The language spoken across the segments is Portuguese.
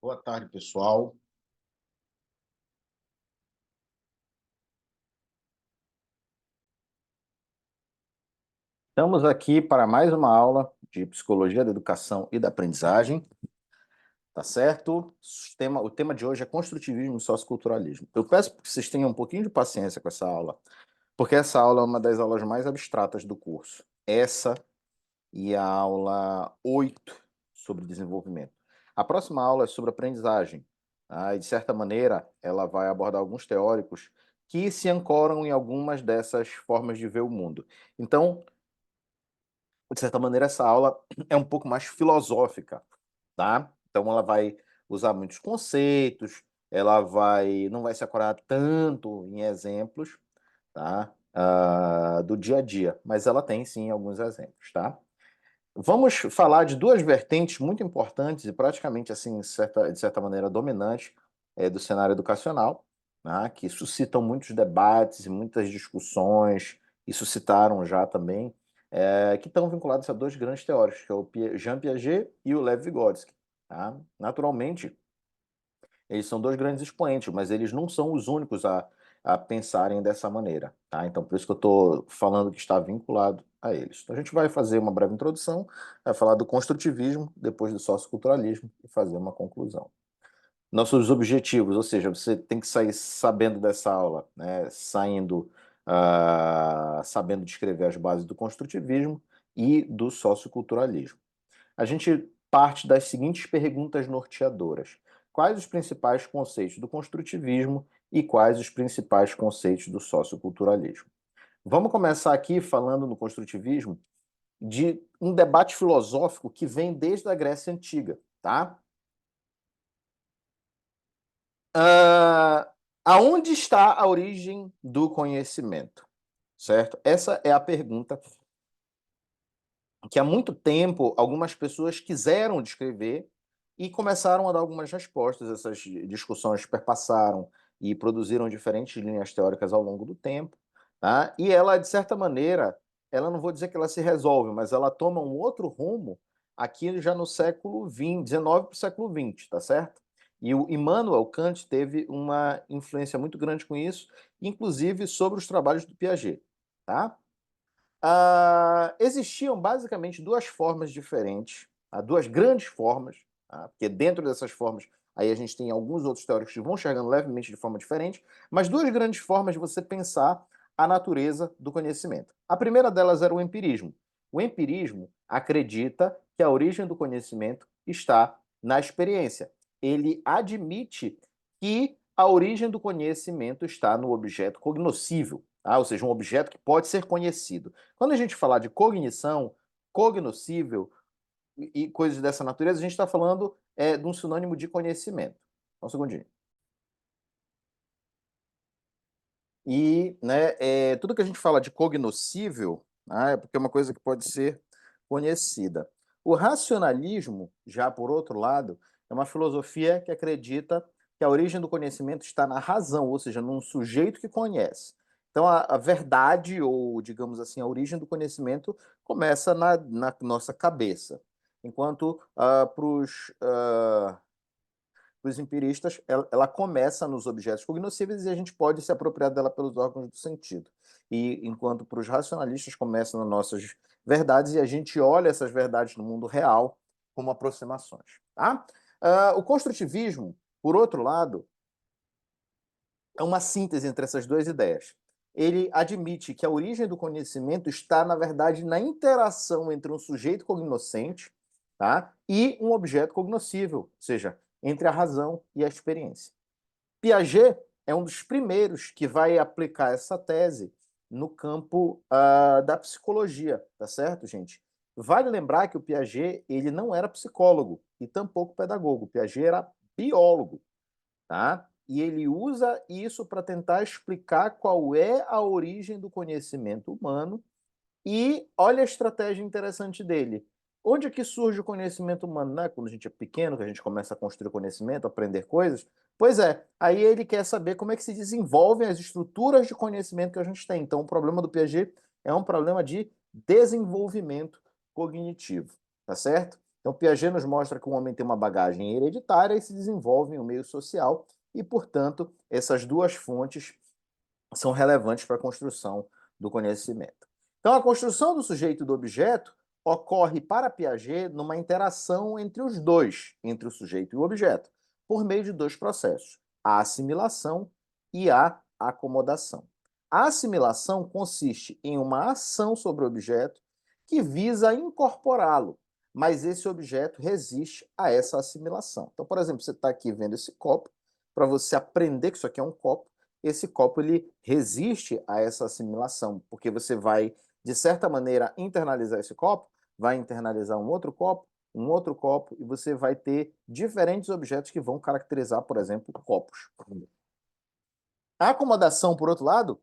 Boa tarde, pessoal. Estamos aqui para mais uma aula de Psicologia da Educação e da Aprendizagem, tá certo? O tema de hoje é construtivismo e socioculturalismo. Eu peço que vocês tenham um pouquinho de paciência com essa aula, porque essa aula é uma das aulas mais abstratas do curso. Essa e a aula 8 sobre desenvolvimento. A próxima aula é sobre aprendizagem, tá? E, de certa maneira, ela vai abordar alguns teóricos que se ancoram em algumas dessas formas de ver o mundo. Então, de certa maneira, essa aula é um pouco mais filosófica, tá? Então ela vai usar muitos conceitos, não vai se ancorar tanto em exemplos, tá? Do dia a dia, mas ela tem sim alguns exemplos, tá? Vamos falar de duas vertentes muito importantes e praticamente assim, de certa maneira, dominantes do cenário educacional, né? Que suscitam muitos debates e muitas discussões, e suscitaram já também, que estão vinculados a dois grandes teóricos, que é o Jean Piaget e o Lev Vygotsky. Tá? Naturalmente, eles são dois grandes expoentes, mas eles não são os únicos a pensarem dessa maneira. Tá? Então, por isso que eu estou falando que está vinculado a eles. Então, a gente vai fazer uma breve introdução, vai falar do construtivismo, depois do socioculturalismo e fazer uma conclusão. Nossos objetivos, ou seja, você tem que sair sabendo dessa aula, né? Sabendo descrever as bases do construtivismo e do socioculturalismo. A gente parte das seguintes perguntas norteadoras: quais os principais conceitos do construtivismo e quais os principais conceitos do socioculturalismo? Vamos começar aqui falando no construtivismo de um debate filosófico que vem desde a Grécia Antiga, tá? Aonde está a origem do conhecimento? Certo? Essa é a pergunta que há muito tempo algumas pessoas quiseram descrever e começaram a dar algumas respostas. Essas discussões perpassaram e produziram diferentes linhas teóricas ao longo do tempo, tá? E ela, de certa maneira, ela não vou dizer que ela se resolve, mas ela toma um outro rumo aqui já no século XX, XIX para o século XX, tá certo? E o Immanuel Kant teve uma influência muito grande com isso, inclusive sobre os trabalhos do Piaget, tá? Existiam basicamente duas formas diferentes, duas grandes formas, tá? Porque dentro dessas formas aí a gente tem alguns outros teóricos que vão chegando levemente de forma diferente, mas duas grandes formas de você pensar a natureza do conhecimento. A primeira delas era o empirismo. O empirismo acredita que a origem do conhecimento está na experiência. Ele admite que a origem do conhecimento está no objeto cognoscível, ou seja, um objeto que pode ser conhecido. Quando a gente falar de cognição, cognoscível e coisas dessa natureza, a gente está falando de um sinônimo de conhecimento. Só um segundinho. E né, tudo que a gente fala de cognoscível, é porque é uma coisa que pode ser conhecida. O racionalismo, já por outro lado, é uma filosofia que acredita que a origem do conhecimento está na razão, ou seja, num sujeito que conhece. Então, a verdade, ou digamos assim, a origem do conhecimento começa na nossa cabeça. Enquanto para os empiristas, ela começa nos objetos cognoscíveis e a gente pode se apropriar dela pelos órgãos do sentido. E enquanto para os racionalistas começa nas nossas verdades e a gente olha essas verdades no mundo real como aproximações. Tá? O construtivismo, por outro lado, é uma síntese entre essas duas ideias. Ele admite que a origem do conhecimento está, na verdade, na interação entre um sujeito cognoscente, tá, e um objeto cognoscível, ou seja, entre a razão e a experiência. Piaget é um dos primeiros que vai aplicar essa tese no campo da psicologia, tá certo, gente? Vale lembrar que o Piaget ele não era psicólogo e tampouco pedagogo. O Piaget era biólogo, tá? E ele usa isso para tentar explicar qual é a origem do conhecimento humano. E olha a estratégia interessante dele. Onde é que surge o conhecimento humano, né? Quando a gente é pequeno, que a gente começa a construir conhecimento, aprender coisas. Pois é, aí ele quer saber como é que se desenvolvem as estruturas de conhecimento que a gente tem. Então, o problema do Piaget é um problema de desenvolvimento cognitivo, tá certo? Então, Piaget nos mostra que o homem tem uma bagagem hereditária e se desenvolve em um meio social, e, portanto, essas duas fontes são relevantes para a construção do conhecimento. Então, a construção do sujeito e do objeto ocorre para Piaget numa interação entre os dois, entre o sujeito e o objeto, por meio de dois processos, a assimilação e a acomodação. A assimilação consiste em uma ação sobre o objeto que visa incorporá-lo, mas esse objeto resiste a essa assimilação. Então, por exemplo, você está aqui vendo esse copo, para você aprender que isso aqui é um copo, esse copo ele resiste a essa assimilação, porque você vai, de certa maneira, internalizar esse copo, vai internalizar um outro copo, e você vai ter diferentes objetos que vão caracterizar, por exemplo, copos. A acomodação, por outro lado,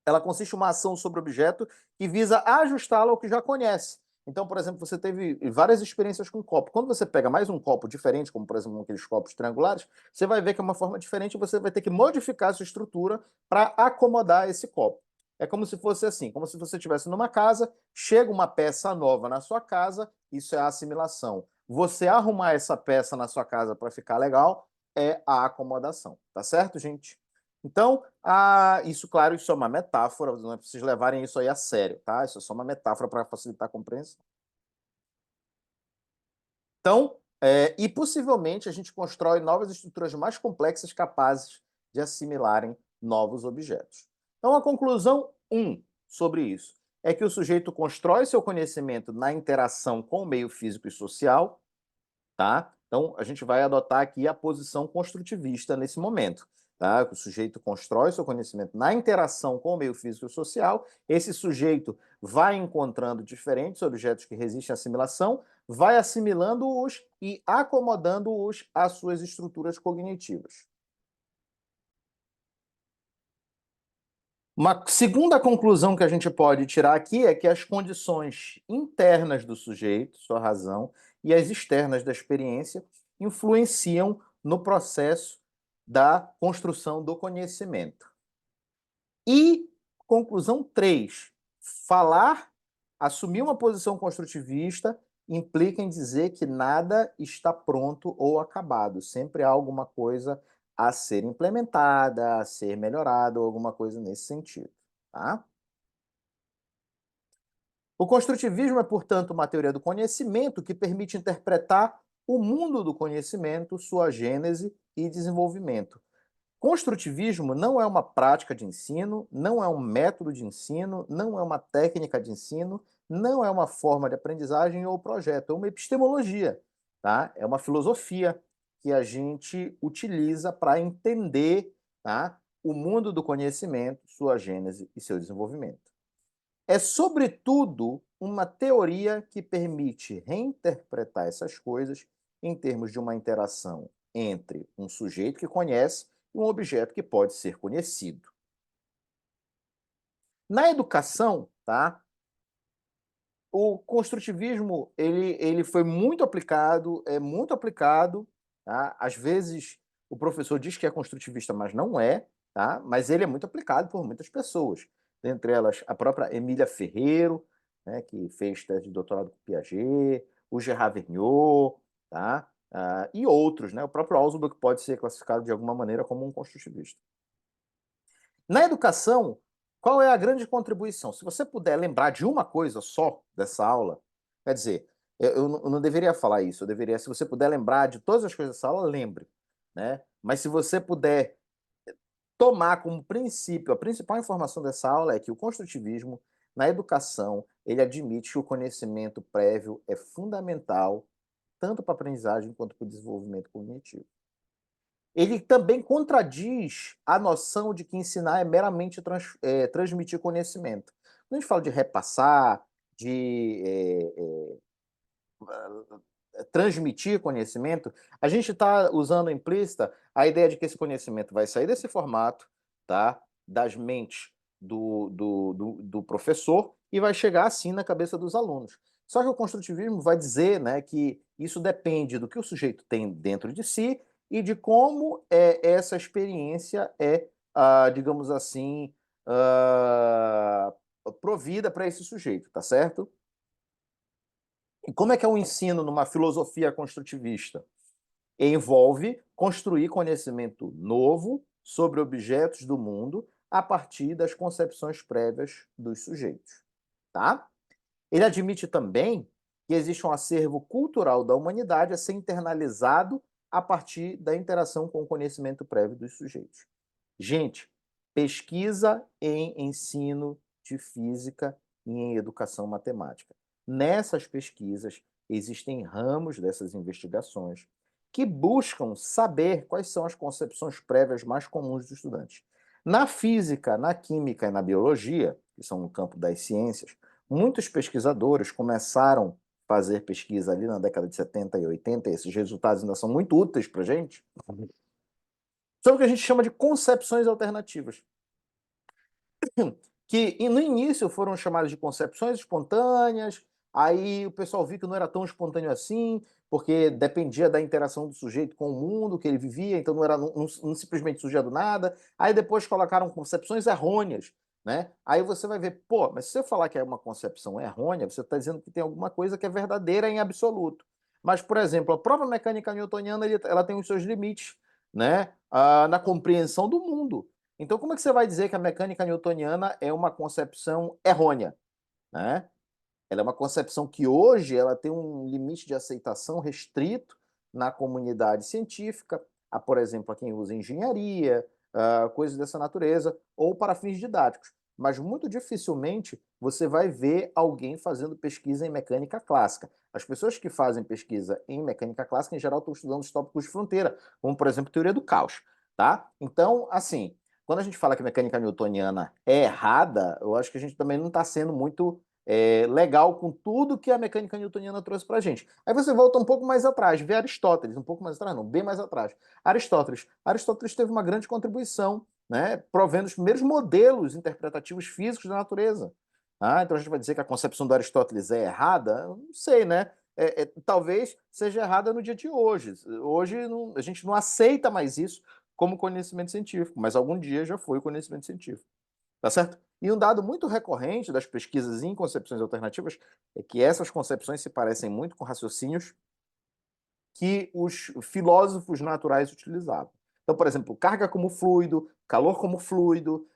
ela consiste em uma ação sobre o objeto que visa ajustá-lo ao que já conhece. Então, por exemplo, você teve várias experiências com copo. Quando você pega mais um copo diferente, como por exemplo aqueles copos triangulares, você vai ver que é uma forma diferente e você vai ter que modificar a sua estrutura para acomodar esse copo. É como se fosse assim, como se você estivesse numa casa, chega uma peça nova na sua casa, isso é a assimilação. Você arrumar essa peça na sua casa para ficar legal é a acomodação. Tá certo, gente? Então, isso, claro, isso é uma metáfora, não é para vocês levarem isso aí a sério, tá? Isso é só uma metáfora para facilitar a compreensão. Então, e possivelmente a gente constrói novas estruturas mais complexas capazes de assimilarem novos objetos. Então, a conclusão 1 sobre isso é que o sujeito constrói seu conhecimento na interação com o meio físico e social, tá? Então, a gente vai adotar aqui a posição construtivista nesse momento. Tá? O sujeito constrói seu conhecimento na interação com o meio físico e social. Esse sujeito vai encontrando diferentes objetos que resistem à assimilação, vai assimilando-os e acomodando-os às suas estruturas cognitivas. Uma segunda conclusão que a gente pode tirar aqui é que as condições internas do sujeito, sua razão, e as externas da experiência influenciam no processo da construção do conhecimento. E conclusão 3, assumir uma posição construtivista implica em dizer que nada está pronto ou acabado. Sempre há alguma coisa a ser implementada, a ser melhorada, ou alguma coisa nesse sentido. Tá? O construtivismo é, portanto, uma teoria do conhecimento que permite interpretar o mundo do conhecimento, sua gênese e desenvolvimento. Construtivismo não é uma prática de ensino, não é um método de ensino, não é uma técnica de ensino, não é uma forma de aprendizagem ou projeto, é uma epistemologia, tá? É uma filosofia que a gente utiliza para entender, tá, o mundo do conhecimento, sua gênese e seu desenvolvimento. É, sobretudo, uma teoria que permite reinterpretar essas coisas em termos de uma interação entre um sujeito que conhece e um objeto que pode ser conhecido. Na educação, tá, o construtivismo ele foi muito aplicado, é muito aplicado. Tá? Às vezes o professor diz que é construtivista, mas não é, tá? Mas ele é muito aplicado por muitas pessoas. Dentre elas, a própria Emília Ferreiro, né, que fez tese de doutorado com Piaget, o Gerard Vergniaud, tá? E outros, né? O próprio Ausubel, que pode ser classificado de alguma maneira como um construtivista. Na educação, qual é a grande contribuição? Se você puder lembrar de uma coisa só dessa aula, quer dizer, eu não deveria falar isso, eu deveria, se você puder lembrar de todas as coisas dessa aula, lembre, né? Mas se você puder tomar como princípio, a principal informação dessa aula é que o construtivismo, na educação, ele admite que o conhecimento prévio é fundamental, tanto para a aprendizagem quanto para o desenvolvimento cognitivo. Ele também contradiz a noção de que ensinar é meramente transmitir conhecimento. Quando a gente fala de repassar, de transmitir conhecimento, a gente está usando implícita a ideia de que esse conhecimento vai sair desse formato, tá? Das mentes do professor e vai chegar assim na cabeça dos alunos. Só que o construtivismo vai dizer, né, que isso depende do que o sujeito tem dentro de si e de como essa experiência é, digamos assim, provida para esse sujeito, tá certo? E como é que é o ensino numa filosofia construtivista? Envolve construir conhecimento novo sobre objetos do mundo a partir das concepções prévias dos sujeitos, tá? Ele admite também que existe um acervo cultural da humanidade a ser internalizado a partir da interação com o conhecimento prévio dos sujeitos. Gente, pesquisa em ensino de física e em educação matemática. Nessas pesquisas, existem ramos dessas investigações que buscam saber quais são as concepções prévias mais comuns dos estudantes. Na física, na química e na biologia, que são no campo das ciências, muitos pesquisadores começaram a fazer pesquisa ali na década de 70 e 80, e esses resultados ainda são muito úteis para a gente, sobre o que a gente chama de concepções alternativas, que no início foram chamadas de concepções espontâneas, aí o pessoal viu que não era tão espontâneo assim, porque dependia da interação do sujeito com o mundo que ele vivia, então não simplesmente surgia do nada. Aí depois colocaram concepções errôneas, né? Aí você vai ver, pô, mas se você falar que é uma concepção errônea, você está dizendo que tem alguma coisa que é verdadeira em absoluto. Mas, por exemplo, a própria mecânica newtoniana ela tem os seus limites, né? Na compreensão do mundo. Então, como é que você vai dizer que a mecânica newtoniana é uma concepção errônea, né? Ela é uma concepção que hoje ela tem um limite de aceitação restrito na comunidade científica, a, por exemplo, a quem usa engenharia, coisas dessa natureza, ou para fins didáticos. Mas muito dificilmente você vai ver alguém fazendo pesquisa em mecânica clássica. As pessoas que fazem pesquisa em mecânica clássica, em geral, estão estudando os tópicos de fronteira, como, por exemplo, teoria do caos. Tá? Então, assim, quando a gente fala que a mecânica newtoniana é errada, eu acho que a gente também não está sendo muito legal com tudo que a mecânica newtoniana trouxe para a gente. Aí você volta um pouco mais atrás, vê Aristóteles, um pouco mais atrás, não, bem mais atrás. Aristóteles teve uma grande contribuição, né, provendo os primeiros modelos interpretativos físicos da natureza. Então a gente vai dizer que a concepção do Aristóteles é errada? Eu não sei, né? Talvez seja errada no dia de hoje. Hoje a gente não aceita mais isso como conhecimento científico, mas algum dia já foi conhecimento científico. Tá certo? E um dado muito recorrente das pesquisas em concepções alternativas é que essas concepções se parecem muito com raciocínios que os filósofos naturais utilizavam. Então, por exemplo, carga como fluido, calor como fluido,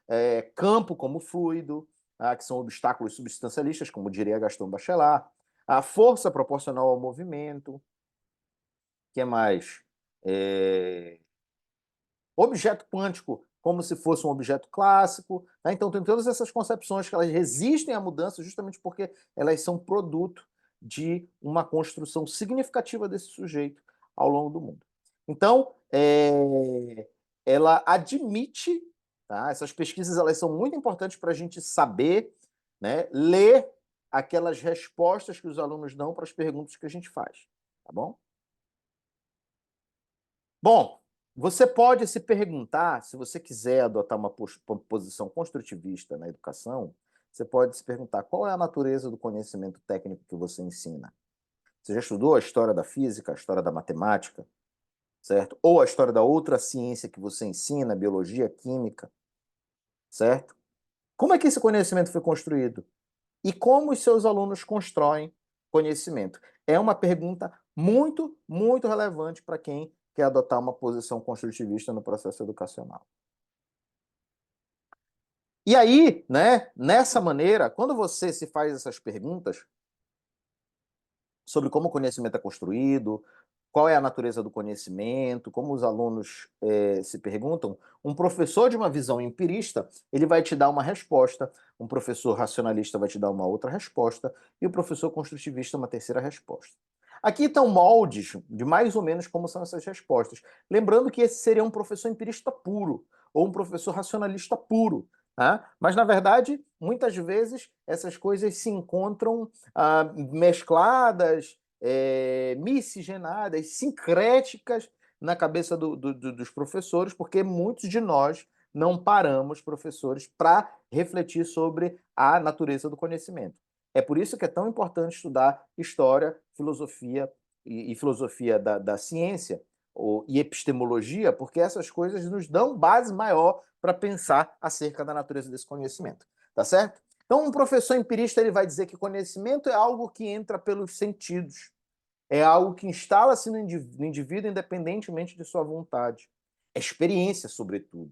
campo como fluido, que são obstáculos substancialistas, como diria Gaston Bachelard, a força proporcional ao movimento, que é mais? Objeto quântico como se fosse um objeto clássico. Né? Então, tem todas essas concepções que elas resistem à mudança justamente porque elas são produto de uma construção significativa desse sujeito ao longo do mundo. Então, ela admite, tá? Essas pesquisas elas são muito importantes para a gente saber, né, ler aquelas respostas que os alunos dão para as perguntas que a gente faz. Tá bom? Bom, você pode se perguntar, se você quiser adotar uma posição construtivista na educação, você pode se perguntar qual é a natureza do conhecimento técnico que você ensina. Você já estudou a história da física, a história da matemática, certo? Ou a história da outra ciência que você ensina, biologia, química, certo? Como é que esse conhecimento foi construído? E como os seus alunos constroem conhecimento? É uma pergunta muito, muito relevante para quem quer adotar uma posição construtivista no processo educacional. E aí, né, nessa maneira, quando você se faz essas perguntas sobre como o conhecimento é construído, qual é a natureza do conhecimento, como os alunos se perguntam, um professor de uma visão empirista, ele vai te dar uma resposta, um professor racionalista vai te dar uma outra resposta, e o professor construtivista uma terceira resposta. Aqui estão moldes de mais ou menos como são essas respostas. Lembrando que esse seria um professor empirista puro, ou um professor racionalista puro. Tá? Mas, na verdade, muitas vezes essas coisas se encontram mescladas, miscigenadas, sincréticas na cabeça dos professores, porque muitos de nós não paramos, professores, para refletir sobre a natureza do conhecimento. É por isso que é tão importante estudar história, filosofia e filosofia da ciência e epistemologia, porque essas coisas nos dão base maior para pensar acerca da natureza desse conhecimento. Tá certo? Então, um professor empirista ele vai dizer que conhecimento é algo que entra pelos sentidos, é algo que instala-se no indivíduo independentemente de sua vontade. É experiência, sobretudo.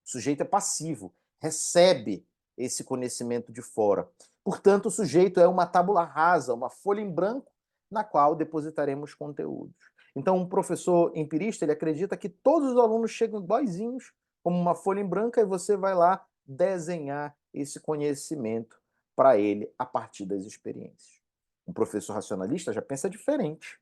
O sujeito é passivo, recebe esse conhecimento de fora. Portanto, o sujeito é uma tábula rasa, uma folha em branco na qual depositaremos conteúdos. Então, um professor empirista, ele acredita que todos os alunos chegam iguaizinhos, como uma folha em branco, e você vai lá desenhar esse conhecimento para ele a partir das experiências. Um professor racionalista já pensa diferente.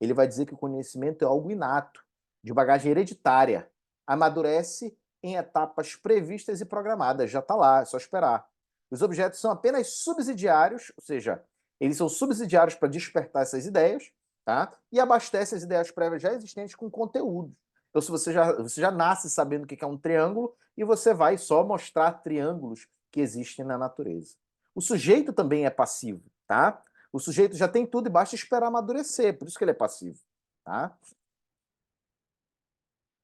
Ele vai dizer que o conhecimento é algo inato, de bagagem hereditária, amadurece em etapas previstas e programadas. Já está lá, é só esperar. Os objetos são apenas subsidiários, ou seja, eles são subsidiários para despertar essas ideias, tá? E abastece as ideias prévias já existentes com conteúdo. Então, se você já nasce sabendo o que é um triângulo e você vai só mostrar triângulos que existem na natureza. O sujeito também é passivo, tá? O sujeito já tem tudo e basta esperar amadurecer, por isso que ele é passivo, tá?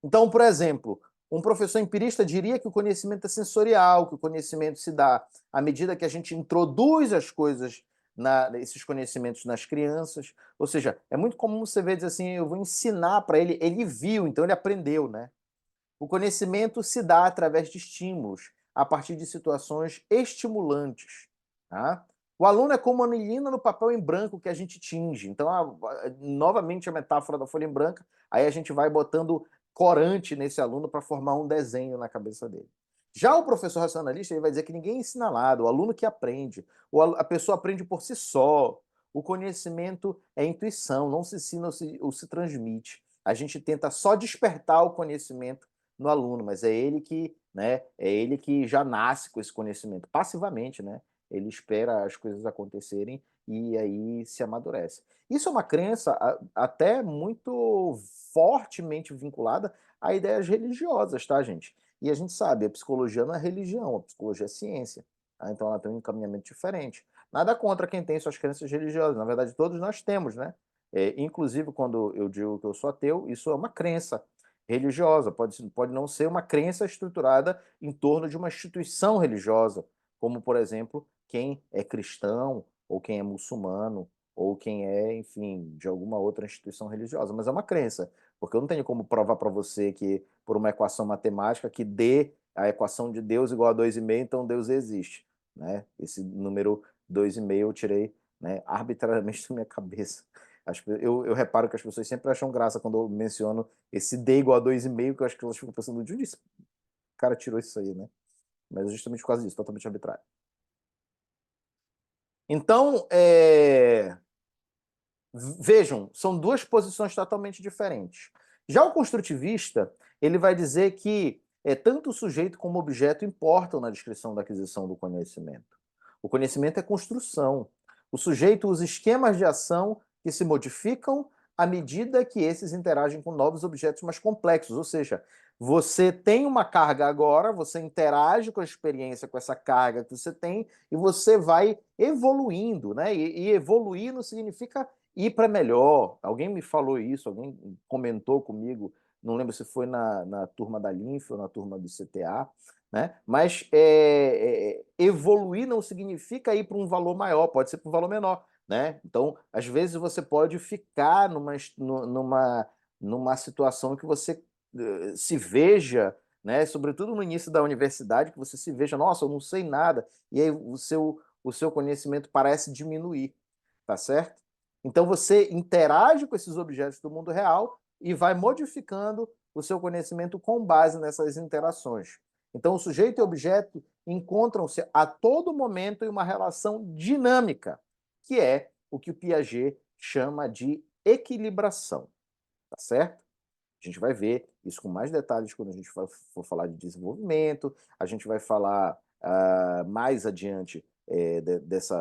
Então, por exemplo, um professor empirista diria que o conhecimento é sensorial, que o conhecimento se dá à medida que a gente introduz as coisas, esses conhecimentos nas crianças. Ou seja, é muito comum você ver dizer assim, eu vou ensinar para ele, ele viu, então ele aprendeu, né? O conhecimento se dá através de estímulos, a partir de situações estimulantes. Tá? O aluno é como a menina no papel em branco que a gente tinge. Então, novamente a metáfora da folha em branca, aí a gente vai botando corante nesse aluno para formar um desenho na cabeça dele. Já o professor racionalista ele vai dizer que ninguém ensina nada, o aluno que aprende, a pessoa aprende por si só. O conhecimento é intuição, não se ensina ou se transmite. A gente tenta só despertar o conhecimento no aluno, mas é ele que, né, é ele que já nasce com esse conhecimento passivamente, né? Ele espera as coisas acontecerem e aí se amadurece. Isso é uma crença até muito fortemente vinculada a ideias religiosas, tá, gente? E a gente sabe, a psicologia não é religião, a psicologia é ciência. Tá? Então ela tem um encaminhamento diferente. Nada contra quem tem suas crenças religiosas. Na verdade, todos nós temos, né? Inclusive, quando eu digo que eu sou ateu, isso é uma crença religiosa, pode não ser uma crença estruturada em torno de uma instituição religiosa, como, por exemplo, quem é cristão, ou quem é muçulmano, ou quem é, enfim, de alguma outra instituição religiosa. Mas é uma crença, porque eu não tenho como provar para você que, por uma equação matemática, que D, a equação de Deus igual a 2,5, então Deus existe. Né? Esse número 2,5 eu tirei, né, arbitrariamente da minha cabeça. Eu reparo que as pessoas sempre acham graça quando eu menciono esse D igual a 2,5, que eu acho que elas ficam pensando, de onde esse cara tirou isso aí, né? Mas é justamente por causa disso, totalmente arbitrário. Então, vejam, são duas posições totalmente diferentes. Já o construtivista, ele vai dizer que tanto o sujeito como o objeto importam na descrição da aquisição do conhecimento. O conhecimento é construção. O sujeito usa esquemas de ação que se modificam à medida que esses interagem com novos objetos mais complexos. Ou seja, você tem uma carga agora, você interage com a experiência, com essa carga que você tem, e você vai evoluindo, né? E evoluir não significa ir para melhor. Alguém me falou isso, alguém comentou comigo, não lembro se foi na turma da Linf ou na turma do CTA, né? Mas evoluir não significa ir para um valor maior, pode ser para um valor menor. Né? Então, às vezes você pode ficar numa situação que você se veja, né? Sobretudo no início da universidade, que você se veja, nossa, eu não sei nada, e aí o seu conhecimento parece diminuir, tá certo? Então você interage com esses objetos do mundo real e vai modificando o seu conhecimento com base nessas interações. Então o sujeito e o objeto encontram-se a todo momento em uma relação dinâmica, que é o que o Piaget chama de equilibração, tá certo? A gente vai ver isso com mais detalhes quando a gente for falar de desenvolvimento, a gente vai falar mais adiante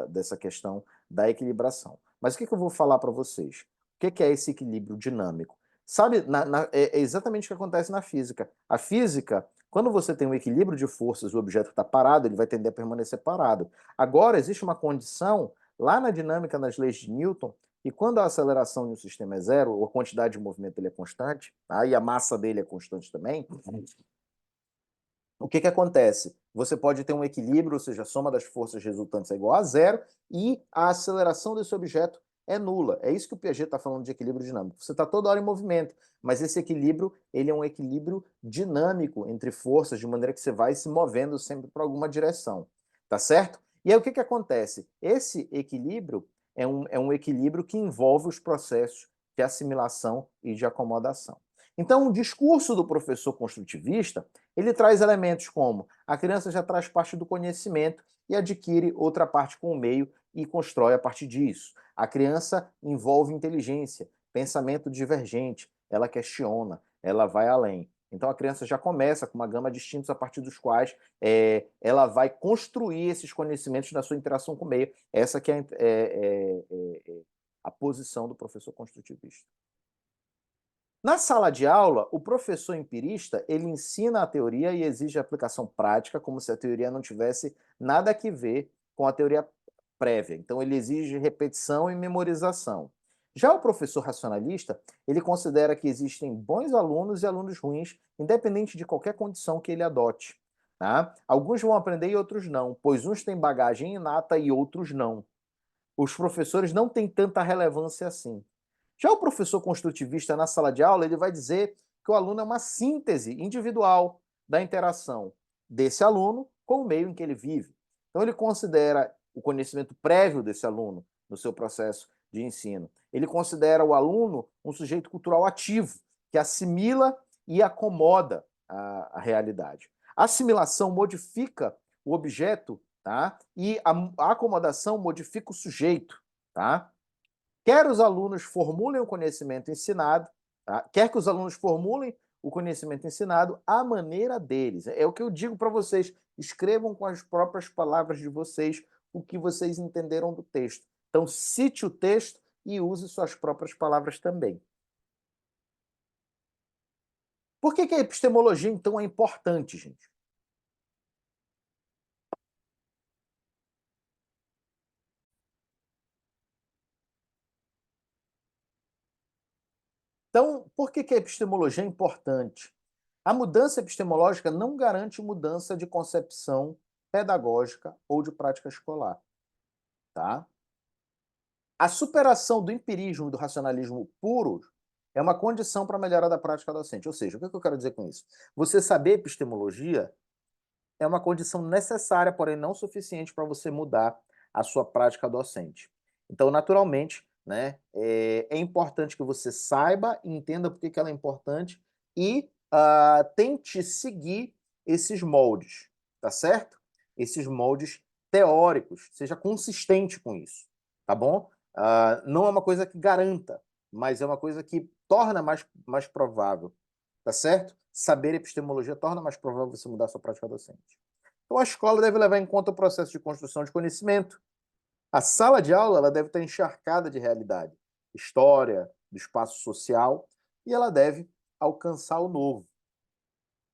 dessa questão da equilibração. Mas o que eu vou falar para vocês? O que é esse equilíbrio dinâmico? Sabe, é exatamente o que acontece na física. A física, quando você tem um equilíbrio de forças, o objeto está parado, ele vai tender a permanecer parado. Agora, existe uma condição lá na dinâmica, nas leis de Newton, e quando a aceleração de um sistema é zero, a quantidade de movimento dele é constante, tá? E a massa dele é constante também, o que que acontece? Você pode ter um equilíbrio, ou seja, a soma das forças resultantes é igual a zero e a aceleração desse objeto é nula. É isso que o Piaget está falando de equilíbrio dinâmico. Você está toda hora em movimento, mas esse equilíbrio ele é um equilíbrio dinâmico entre forças, de maneira que você vai se movendo sempre para alguma direção. Tá certo? E aí o que que acontece? Esse equilíbrio é um equilíbrio que envolve os processos de assimilação e de acomodação. Então, o discurso do professor construtivista ele traz elementos como a criança já traz parte do conhecimento e adquire outra parte com o meio e constrói a partir disso. A criança envolve inteligência, pensamento divergente, ela questiona, ela vai além. Então a criança já começa com uma gama de instintos a partir dos quais ela vai construir esses conhecimentos na sua interação com o meio. Essa que é a posição do professor construtivista. Na sala de aula, o professor empirista, ele ensina a teoria e exige aplicação prática, como se a teoria não tivesse nada a ver com a teoria prévia. Então, ele exige repetição e memorização. Já o professor racionalista, ele considera que existem bons alunos e alunos ruins, independente de qualquer condição que ele adote. Tá? Alguns vão aprender e outros não, pois uns têm bagagem inata e outros não. Os professores não têm tanta relevância assim. Já o professor construtivista na sala de aula, ele vai dizer que o aluno é uma síntese individual da interação desse aluno com o meio em que ele vive. Então, ele considera o conhecimento prévio desse aluno no seu processo de ensino. Ele considera o aluno um sujeito cultural ativo, que assimila e acomoda a realidade. A assimilação modifica o objeto, tá? E a acomodação modifica o sujeito, tá? Quer os alunos formulem o conhecimento ensinado, tá? Quer que os alunos formulem o conhecimento ensinado à maneira deles. É o que eu digo para vocês. Escrevam com as próprias palavras de vocês o que vocês entenderam do texto. Então, cite o texto e use suas próprias palavras também. Por que a epistemologia, então, é importante, gente? Então, por que a epistemologia é importante? A mudança epistemológica não garante mudança de concepção pedagógica ou de prática escolar, tá? A superação do empirismo e do racionalismo puro é uma condição para a melhora da prática docente. Ou seja, o que eu quero dizer com isso? Você saber epistemologia é uma condição necessária, porém não suficiente para você mudar a sua prática docente. Então, naturalmente, né, é importante que você saiba e entenda por que ela é importante e tente seguir esses moldes, tá certo? Esses moldes teóricos, seja consistente com isso, tá bom? Não é uma coisa que garanta, mas é uma coisa que torna mais provável, tá certo? Saber epistemologia torna mais provável você mudar a sua prática docente. Então, a escola deve levar em conta o processo de construção de conhecimento. A sala de aula ela deve estar encharcada de realidade, história, do espaço social, e ela deve alcançar o novo.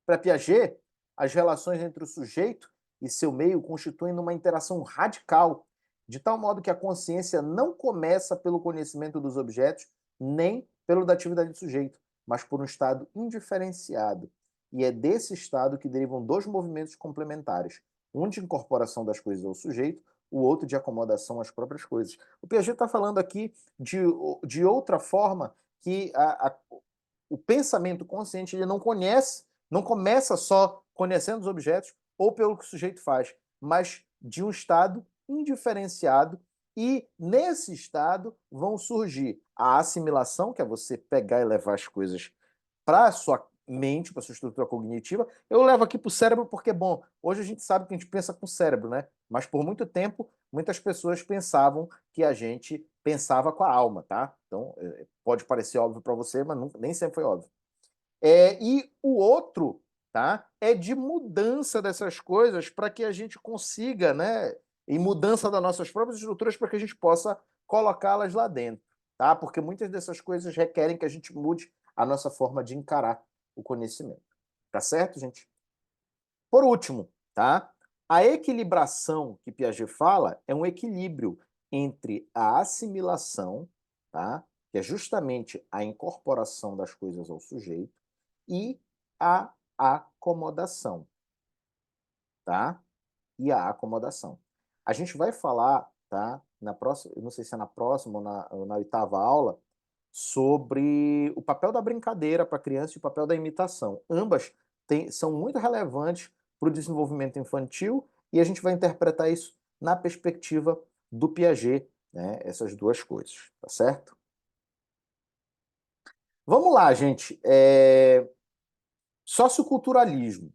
Para Piaget, as relações entre o sujeito e seu meio constituem uma interação radical, de tal modo que a consciência não começa pelo conhecimento dos objetos, nem pelo da atividade do sujeito, mas por um estado indiferenciado. E é desse estado que derivam dois movimentos complementares, um de incorporação das coisas ao sujeito, o outro de acomodação às próprias coisas. O Piaget está falando aqui de outra forma que o pensamento consciente ele não começa só conhecendo os objetos ou pelo que o sujeito faz, mas de um estado indiferenciado e nesse estado vão surgir a assimilação, que é você pegar e levar as coisas para a sua mente, para a sua estrutura cognitiva. Eu levo aqui para o cérebro porque, bom, hoje a gente sabe que a gente pensa com o cérebro, né? Mas por muito tempo, muitas pessoas pensavam que a gente pensava com a alma, tá? Então, pode parecer óbvio para você, mas nem sempre foi óbvio. E o outro, tá? É de mudança dessas coisas para que a gente consiga, né? E mudança das nossas próprias estruturas para que a gente possa colocá-las lá dentro, tá? Porque muitas dessas coisas requerem que a gente mude a nossa forma de encarar o conhecimento. Tá certo, gente? Por último, tá? A equilibração que Piaget fala é um equilíbrio entre a assimilação, tá? Que é justamente a incorporação das coisas ao sujeito, e a acomodação. tá? E a acomodação. A gente vai falar, tá? Na próxima, eu não sei se é na próxima ou na oitava aula, sobre o papel da brincadeira para a criança e o papel da imitação. Ambas são muito relevantes para o desenvolvimento infantil e a gente vai interpretar isso na perspectiva do Piaget, né? Essas duas coisas, tá certo? Vamos lá, gente. Socioculturalismo.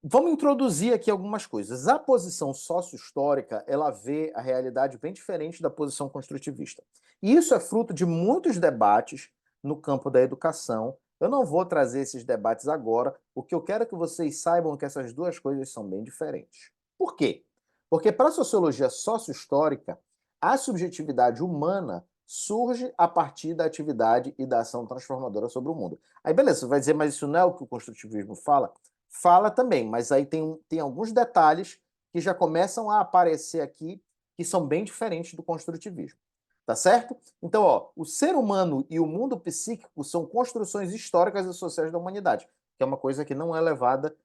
Vamos introduzir aqui algumas coisas. A posição sócio-histórica, ela vê a realidade bem diferente da posição construtivista. E isso é fruto de muitos debates no campo da educação. Eu não vou trazer esses debates agora, o que eu quero é que vocês saibam que essas duas coisas são bem diferentes. Por quê? Porque para a sociologia sócio-histórica, a subjetividade humana surge a partir da atividade e da ação transformadora sobre o mundo. Aí, beleza, você vai dizer, mas isso não é o que o construtivismo fala? Fala também, mas aí tem alguns detalhes que já começam a aparecer aqui que são bem diferentes do construtivismo. Tá certo? Então, ó, o ser humano e o mundo psíquico são construções históricas e sociais da humanidade, que é uma coisa que não é levada,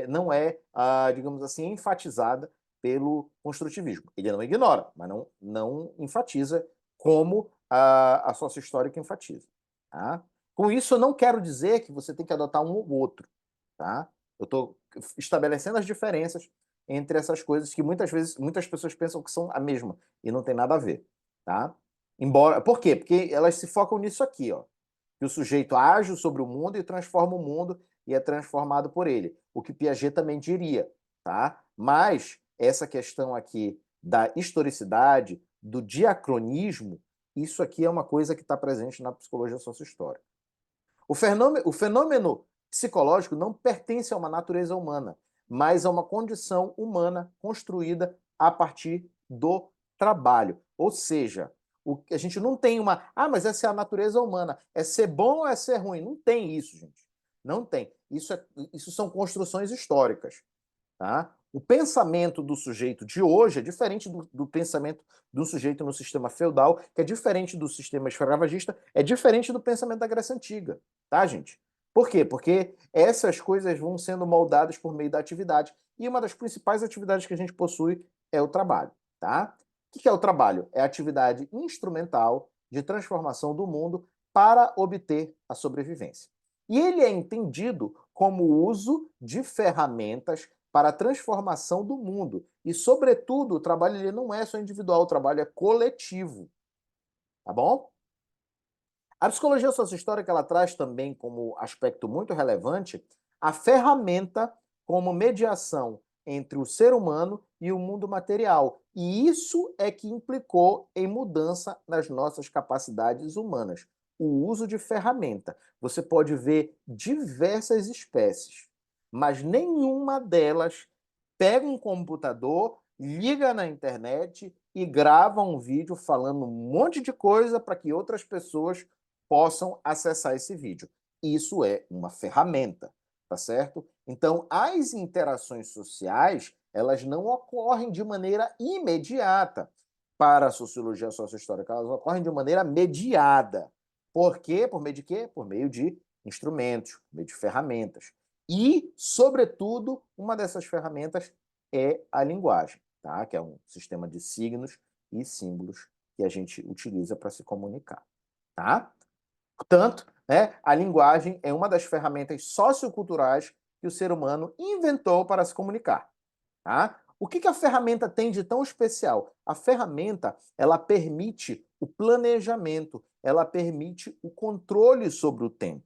não é, digamos assim, enfatizada pelo construtivismo. Ele não ignora, mas não enfatiza como a sócio-histórica enfatiza. Tá? Com isso, eu não quero dizer que você tem que adotar um ou outro. Tá? Eu estou estabelecendo as diferenças entre essas coisas que muitas vezes muitas pessoas pensam que são a mesma e não tem nada a ver, tá? Embora, por quê? Porque elas se focam nisso aqui, ó, que o sujeito age sobre o mundo e transforma o mundo e é transformado por ele, o que Piaget também diria, tá? Mas essa questão aqui da historicidade, do diacronismo, isso aqui é uma coisa que está presente na psicologia sociohistórica. O fenômeno psicológico não pertence a uma natureza humana, mas a uma condição humana construída a partir do trabalho. Ou seja, a gente não tem uma. Ah, mas essa é a natureza humana. É ser bom ou é ser ruim? Não tem isso, gente. Não tem. Isso são construções históricas. Tá? O pensamento do sujeito de hoje é diferente do pensamento do sujeito no sistema feudal, que é diferente do sistema escravagista, é diferente do pensamento da Grécia Antiga, tá, gente? Por quê? Porque essas coisas vão sendo moldadas por meio da atividade. E uma das principais atividades que a gente possui é o trabalho, tá? O que é o trabalho? É a atividade instrumental de transformação do mundo para obter a sobrevivência. E ele é entendido como o uso de ferramentas para a transformação do mundo. E, sobretudo, o trabalho ele não é só individual, o trabalho é coletivo. Tá bom? A psicologia sociohistórica ela traz também como aspecto muito relevante a ferramenta como mediação entre o ser humano e o mundo material. E isso é que implicou em mudança nas nossas capacidades humanas. O uso de ferramenta. Você pode ver diversas espécies, mas nenhuma delas pega um computador, liga na internet e grava um vídeo falando um monte de coisa para que outras pessoas possam acessar esse vídeo. Isso é uma ferramenta, tá certo? Então, as interações sociais, elas não ocorrem de maneira imediata. Para a sociologia sociohistórica, elas ocorrem de maneira mediada. Por quê? Por meio de quê? Por meio de instrumentos, por meio de ferramentas. E, sobretudo, uma dessas ferramentas é a linguagem, tá? Que é um sistema de signos e símbolos que a gente utiliza para se comunicar, tá? Portanto, né, a linguagem é uma das ferramentas socioculturais que o ser humano inventou para se comunicar. Tá? O que a ferramenta tem de tão especial? A ferramenta ela permite o planejamento, ela permite o controle sobre o tempo.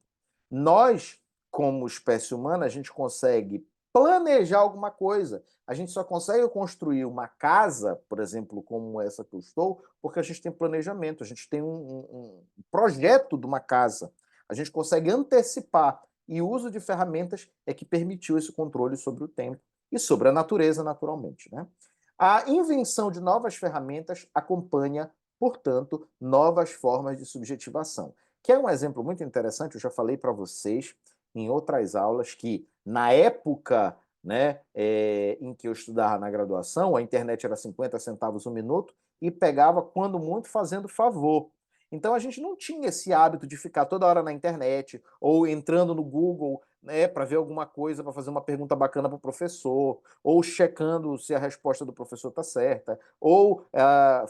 Nós, como espécie humana, a gente consegue planejar alguma coisa. A gente só consegue construir uma casa, por exemplo, como essa que eu estou, porque a gente tem planejamento, a gente tem um projeto de uma casa. A gente consegue antecipar. E o uso de ferramentas é que permitiu esse controle sobre o tempo e sobre a natureza, naturalmente. Né? A invenção de novas ferramentas acompanha, portanto, novas formas de subjetivação. Que é um exemplo muito interessante, eu já falei para vocês em outras aulas que, na época né, em que eu estudava na graduação, a internet era 50 centavos um minuto e pegava, quando muito, fazendo favor. Então a gente não tinha esse hábito de ficar toda hora na internet ou entrando no Google né, para ver alguma coisa, para fazer uma pergunta bacana para o professor, ou checando se a resposta do professor está certa, ou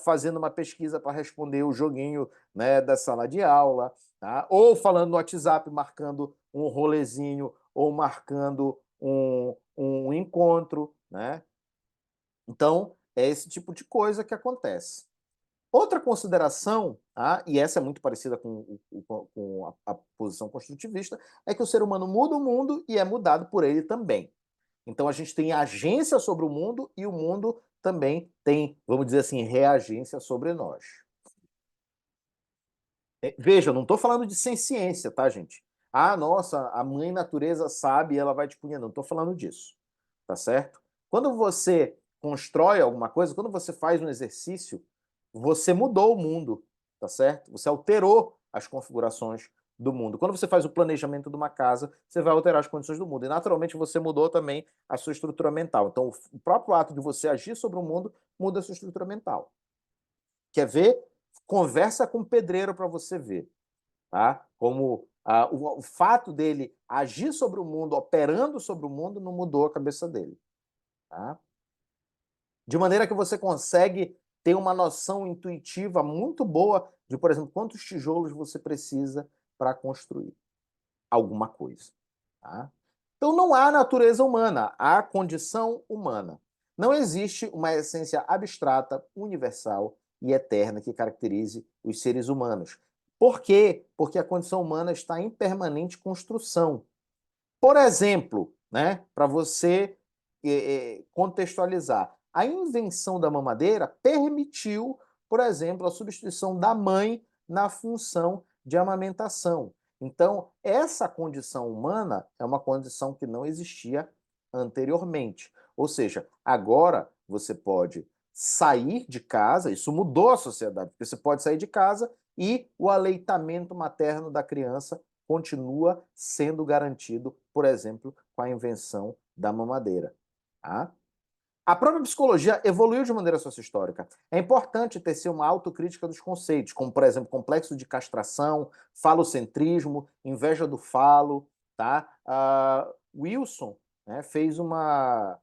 fazendo uma pesquisa para responder o joguinho, né, da sala de aula, tá? Ou falando no WhatsApp, marcando um rolezinho, ou marcando um encontro, né? Então, é esse tipo de coisa que acontece. Outra consideração, tá? E essa é muito parecida com a posição construtivista, é que o ser humano muda o mundo e é mudado por ele também. Então a gente tem agência sobre o mundo e o mundo também tem, vamos dizer assim, reagência sobre nós. Veja, eu não estou falando de sem ciência, tá, gente? Ah, nossa, a mãe natureza sabe e ela vai te punir. Não estou falando disso, tá certo? Quando você constrói alguma coisa, quando você faz um exercício, você mudou o mundo, tá certo? Você alterou as configurações do mundo. Quando você faz o planejamento de uma casa, você vai alterar as condições do mundo. E, naturalmente, você mudou também a sua estrutura mental. Então, o próprio ato de você agir sobre o mundo muda a sua estrutura mental. Quer ver? Conversa com o pedreiro para você ver, tá? Como o fato dele agir sobre o mundo, operando sobre o mundo, não mudou a cabeça dele, tá? De maneira que você consegue ter uma noção intuitiva muito boa de, por exemplo, quantos tijolos você precisa para construir alguma coisa, tá? Então não há natureza humana, há condição humana. Não existe uma essência abstrata, universal e eterna que caracterize os seres humanos. Por quê? Porque a condição humana está em permanente construção. Por exemplo, né, para você contextualizar, a invenção da mamadeira permitiu, por exemplo, a substituição da mãe na função de amamentação. Então, essa condição humana é uma condição que não existia anteriormente. Ou seja, agora você pode sair de casa, isso mudou a sociedade, porque você pode sair de casa e o aleitamento materno da criança continua sendo garantido, por exemplo, com a invenção da mamadeira. Tá? A própria psicologia evoluiu de maneira sociohistórica. É importante ter uma autocrítica dos conceitos, como, por exemplo, complexo de castração, falocentrismo, inveja do falo. Tá? Wilson, né, fez uma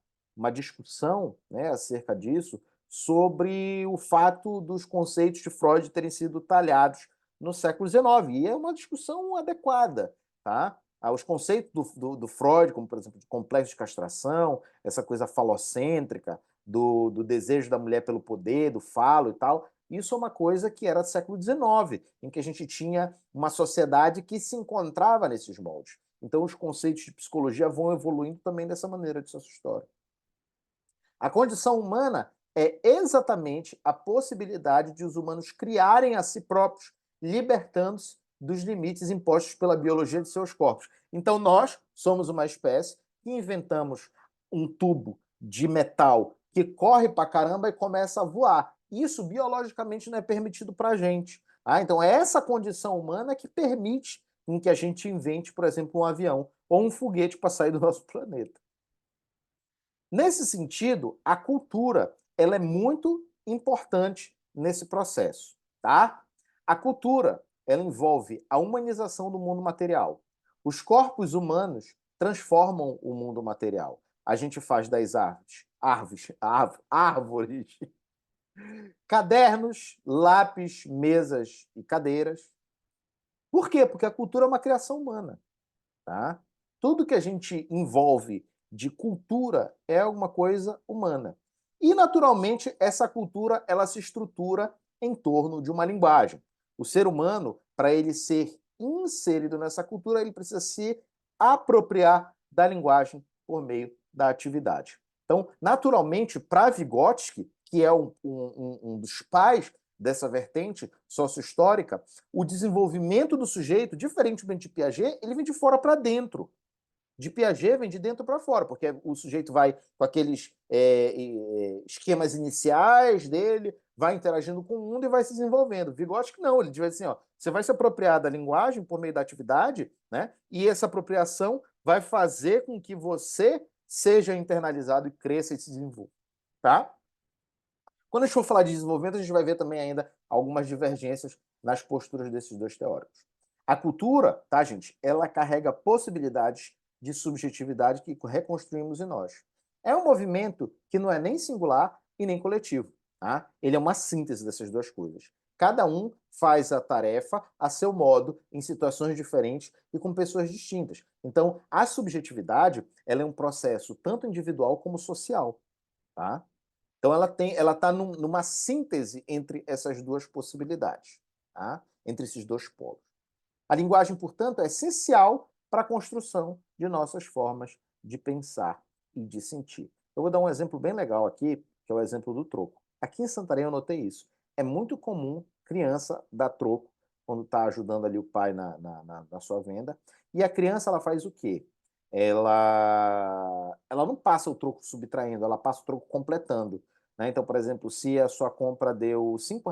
discussão, né, acerca disso, sobre o fato dos conceitos de Freud terem sido talhados no século XIX. E é uma discussão adequada. Tá? Os conceitos do Freud, como, por exemplo, de complexo de castração, essa coisa falocêntrica, do desejo da mulher pelo poder, do falo e tal, isso é uma coisa que era do século XIX, em que a gente tinha uma sociedade que se encontrava nesses moldes. Então, os conceitos de psicologia vão evoluindo também dessa maneira de história. A condição humana é exatamente a possibilidade de os humanos criarem a si próprios, libertando-se dos limites impostos pela biologia de seus corpos. Então, nós somos uma espécie que inventamos um tubo de metal que corre pra caramba e começa a voar. Isso biologicamente não é permitido para a gente. Então, é essa condição humana que permite em que a gente invente, por exemplo, um avião ou um foguete para sair do nosso planeta. Nesse sentido, a cultura ela é muito importante nesse processo, tá? A cultura ela envolve a humanização do mundo material. Os corpos humanos transformam o mundo material. A gente faz das árvores, cadernos, lápis, mesas e cadeiras. Por quê? Porque a cultura é uma criação humana. Tá? Tudo que a gente envolve de cultura é alguma coisa humana. E, naturalmente, essa cultura ela se estrutura em torno de uma linguagem. O ser humano, para ele ser inserido nessa cultura, ele precisa se apropriar da linguagem por meio da atividade. Então, naturalmente, para Vygotsky, que é um dos pais dessa vertente sociohistórica, o desenvolvimento do sujeito, diferentemente de Piaget, ele vem de fora para dentro. De Piaget vem de dentro para fora, porque o sujeito vai com aqueles esquemas iniciais dele, vai interagindo com o mundo e vai se desenvolvendo. Vygotsky não, ele diz assim, ó, você vai se apropriar da linguagem por meio da atividade, né? E essa apropriação vai fazer com que você seja internalizado e cresça e se desenvolva, tá? Quando a gente for falar de desenvolvimento, a gente vai ver também ainda algumas divergências nas posturas desses dois teóricos. A cultura, tá, gente, ela carrega possibilidades de subjetividade que reconstruímos em nós. É um movimento que não é nem singular e nem coletivo. Tá? Ele é uma síntese dessas duas coisas. Cada um faz a tarefa a seu modo, em situações diferentes e com pessoas distintas. Então, a subjetividade ela é um processo tanto individual como social. Tá? Então, ela está numa síntese entre essas duas possibilidades, tá? Entre esses dois polos. A linguagem, portanto, é essencial para a construção de nossas formas de pensar e de sentir. Eu vou dar um exemplo bem legal aqui, que é o exemplo do troco. Aqui em Santarém eu notei isso. É muito comum criança dar troco quando está ajudando ali o pai na sua venda. E a criança ela faz o quê? Ela não passa o troco subtraindo, ela passa o troco completando. Né? Então, por exemplo, se a sua compra deu R$ 5,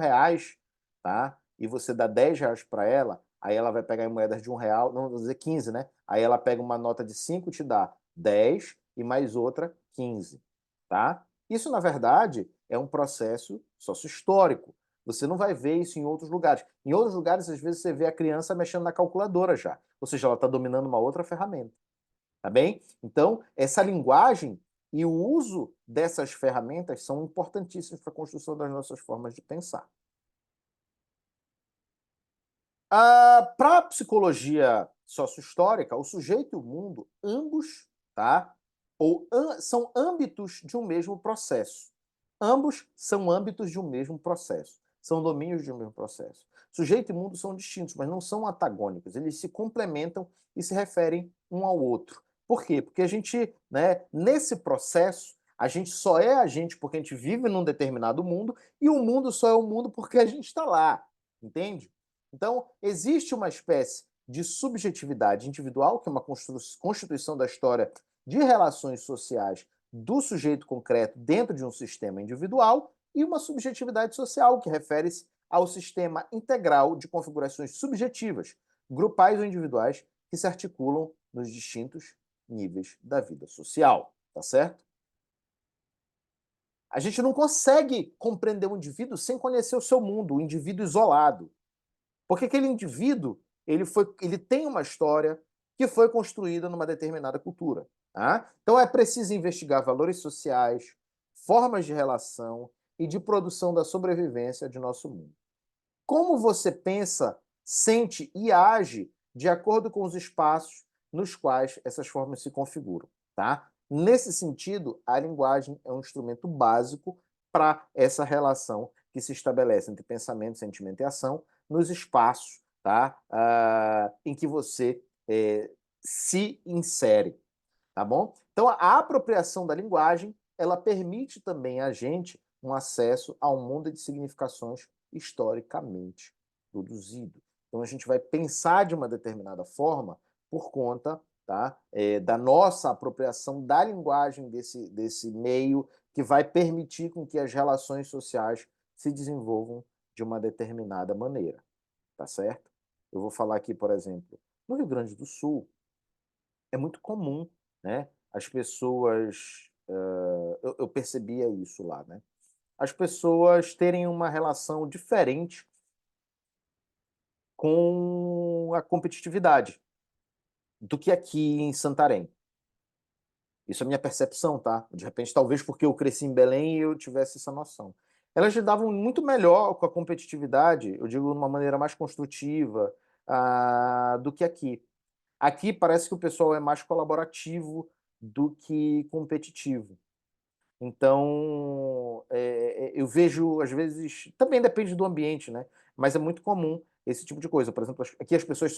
tá? E você dá R$ 10 para ela, aí ela vai pegar em moedas de R$ 1, não vou dizer 15, né? Aí ela pega uma nota de 5 e te dá 10 e mais outra 15, tá? Isso, na verdade, é um processo sócio-histórico. Você não vai ver isso em outros lugares. Em outros lugares, às vezes, você vê a criança mexendo na calculadora já. Ou seja, ela está dominando uma outra ferramenta. Tá bem? Então, essa linguagem e o uso dessas ferramentas são importantíssimos para a construção das nossas formas de pensar. Para a psicologia sociohistórica, o sujeito e o mundo, ambos, tá? São âmbitos de um mesmo processo. Ambos são âmbitos de um mesmo processo. São domínios de um mesmo processo. Sujeito e mundo são distintos, mas não são antagônicos. Eles se complementam e se referem um ao outro. Por quê? Porque a gente, né, nesse processo, a gente só é a gente porque a gente vive num determinado mundo e o mundo só é o mundo porque a gente está lá. Entende? Então, existe uma espécie de subjetividade individual, que é uma constituição da história de relações sociais do sujeito concreto dentro de um sistema individual, e uma subjetividade social, que refere-se ao sistema integral de configurações subjetivas, grupais ou individuais, que se articulam nos distintos níveis da vida social. Tá certo? A gente não consegue compreender o indivíduo sem conhecer o seu mundo, o indivíduo isolado. Porque aquele indivíduo, ele tem uma história que foi construída numa determinada cultura. Tá? Então é preciso investigar valores sociais, formas de relação e de produção da sobrevivência de nosso mundo. Como você pensa, sente e age de acordo com os espaços nos quais essas formas se configuram. Tá? Nesse sentido, a linguagem é um instrumento básico para essa relação que se estabelece entre pensamento, sentimento e ação nos espaços, tá? Em que você se insere. Tá bom? Então, a apropriação da linguagem, ela permite também a gente um acesso a um mundo de significações historicamente produzido. Então, a gente vai pensar de uma determinada forma por conta, tá, da nossa apropriação da linguagem desse meio que vai permitir com que as relações sociais se desenvolvam de uma determinada maneira, tá certo? Eu vou falar aqui, por exemplo, no Rio Grande do Sul, é muito comum, né? As pessoas, eu percebia isso lá, né? As pessoas terem uma relação diferente com a competitividade do que aqui em Santarém. Isso é a minha percepção, tá? De repente, talvez porque eu cresci em Belém e eu tivesse essa noção. Elas lidavam muito melhor com a competitividade, eu digo de uma maneira mais construtiva, do que aqui. Aqui parece que o pessoal é mais colaborativo do que competitivo. Então, eu vejo, às vezes, também depende do ambiente, né? Mas é muito comum esse tipo de coisa. Por exemplo, aqui as pessoas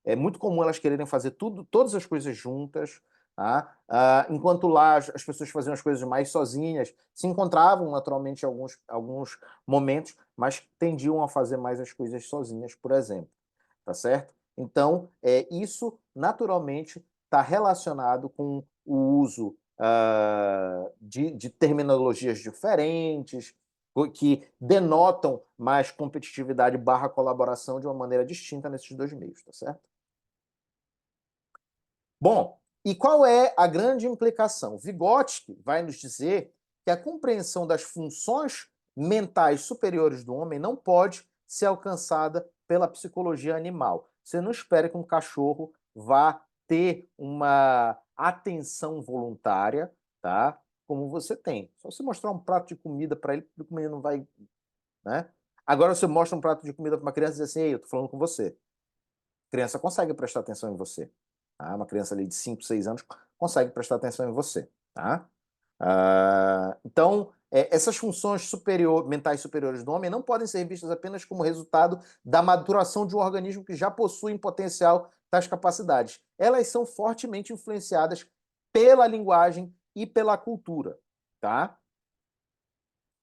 é muito comum elas quererem fazer tudo, todas as coisas juntas, tá? Enquanto lá as pessoas faziam as coisas mais sozinhas, se encontravam naturalmente em alguns momentos, mas tendiam a fazer mais as coisas sozinhas, por exemplo, tá certo? Então, isso naturalmente está relacionado com o uso de terminologias diferentes, que denotam mais competitividade barra colaboração de uma maneira distinta nesses dois meios, tá certo? Bom, e qual é a grande implicação? Vygotsky vai nos dizer que a compreensão das funções mentais superiores do homem não pode ser alcançada pela psicologia animal. Você não espera que um cachorro vá ter uma atenção voluntária, tá? Como você tem. Só você mostrar um prato de comida para ele, o menino não vai, né? Agora você mostra um prato de comida para uma criança e diz assim: "Ei, eu tô falando com você". A criança consegue prestar atenção em você. Tá? Uma criança ali de 5, 6 anos consegue prestar atenção em você, tá? Então, essas funções mentais superiores do homem não podem ser vistas apenas como resultado da maturação de um organismo que já possui em potencial tais capacidades. Elas são fortemente influenciadas pela linguagem e pela cultura, tá?